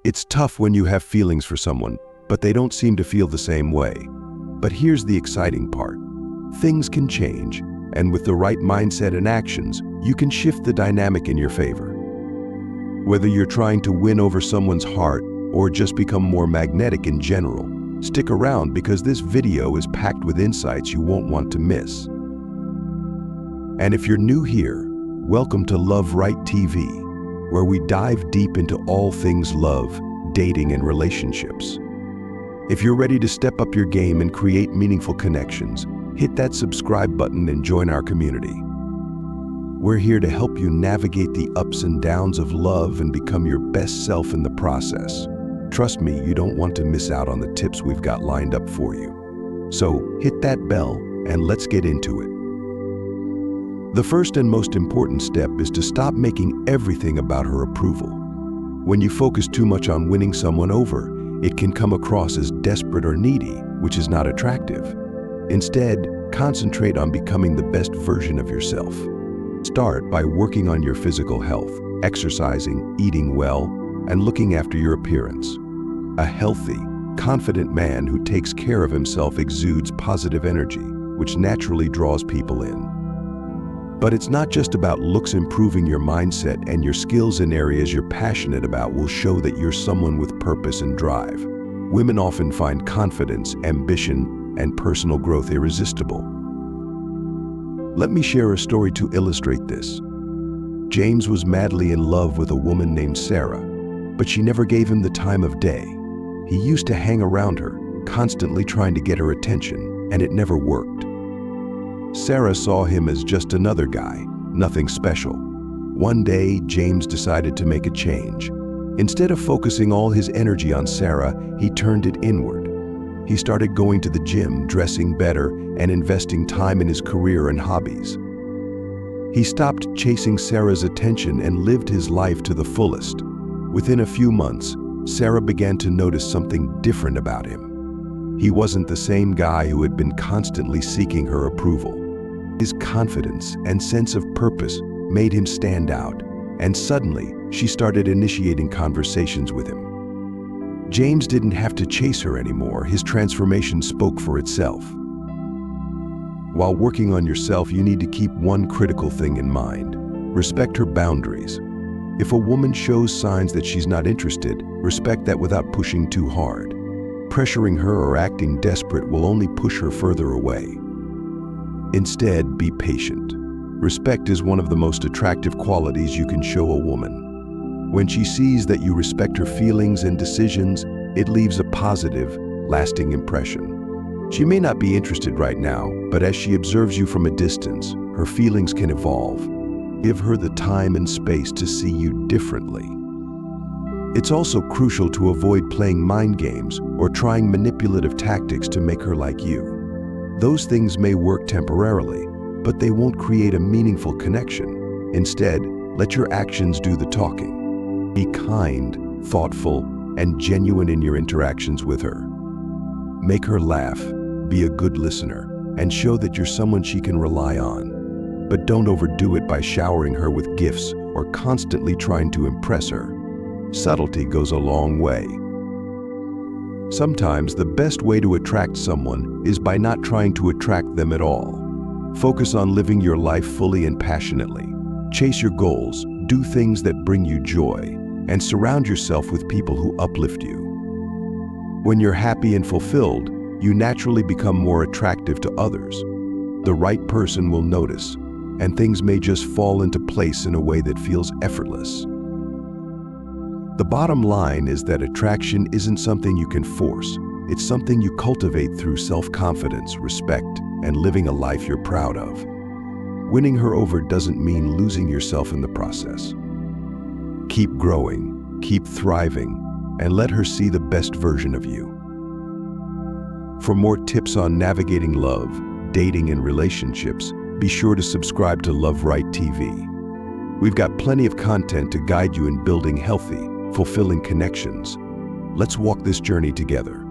It's tough when you have feelings for someone, but they don't seem to feel the same way. But here's the exciting part. Things can change, and with the right mindset and actions, you can shift the dynamic in your favor. Whether you're trying to win over someone's heart or just become more magnetic in general, stick around because this video is packed with insights you won't want to miss. And if you're new here, welcome to Love Right TV, where we dive deep into all things love, dating, and relationships. If you're ready to step up your game and create meaningful connections, hit that subscribe button and join our community. We're here to help you navigate the ups and downs of love and become your best self in the process. Trust me, you don't want to miss out on the tips we've got lined up for you. So hit that bell and let's get into it. The first and most important step is to stop making everything about her approval. When you focus too much on winning someone over, it can come across as desperate or needy, which is not attractive. Instead, concentrate on becoming the best version of yourself. Start by working on your physical health, exercising, eating well, and looking after your appearance. A healthy, confident man who takes care of himself exudes positive energy, which naturally draws people in. But it's not just about looks. Improving your mindset and your skills in areas you're passionate about will show that you're someone with purpose and drive. Women often find confidence, ambition, and personal growth irresistible. Let me share a story to illustrate this. James was madly in love with a woman named Sarah, but she never gave him the time of day. He used to hang around her, constantly trying to get her attention, and it never worked. Sarah saw him as just another guy, nothing special. One day, James decided to make a change. Instead of focusing all his energy on Sarah, he turned it inward. He started going to the gym, dressing better, and investing time in his career and hobbies. He stopped chasing Sarah's attention and lived his life to the fullest. Within a few months, Sarah began to notice something different about him. He wasn't the same guy who had been constantly seeking her approval. His confidence and sense of purpose made him stand out, and suddenly, she started initiating conversations with him. James didn't have to chase her anymore. His transformation spoke for itself. While working on yourself, you need to keep one critical thing in mind. Respect her boundaries. If a woman shows signs that she's not interested, respect that without pushing too hard. Pressuring her or acting desperate will only push her further away. Instead, be patient. Respect is one of the most attractive qualities you can show a woman. When she sees that you respect her feelings and decisions, it leaves a positive, lasting impression. She may not be interested right now, but as she observes you from a distance, her feelings can evolve. Give her the time and space to see you differently. It's also crucial to avoid playing mind games or trying manipulative tactics to make her like you. Those things may work temporarily, but they won't create a meaningful connection. Instead, let your actions do the talking. Be kind, thoughtful, and genuine in your interactions with her. Make her laugh, be a good listener, and show that you're someone she can rely on. But don't overdo it by showering her with gifts or constantly trying to impress her. Subtlety goes a long way. Sometimes the best way to attract someone is by not trying to attract them at all. Focus on living your life fully and passionately. Chase your goals, do things that bring you joy, and surround yourself with people who uplift you. When you're happy and fulfilled, you naturally become more attractive to others. The right person will notice, and things may just fall into place in a way that feels effortless. The bottom line is that attraction isn't something you can force. It's something you cultivate through self-confidence, respect, and living a life you're proud of. Winning her over doesn't mean losing yourself in the process. Keep growing, keep thriving, and let her see the best version of you. For more tips on navigating love, dating, and relationships, be sure to subscribe to Love Right TV. We've got plenty of content to guide you in building healthy, fulfilling connections. Let's walk this journey together.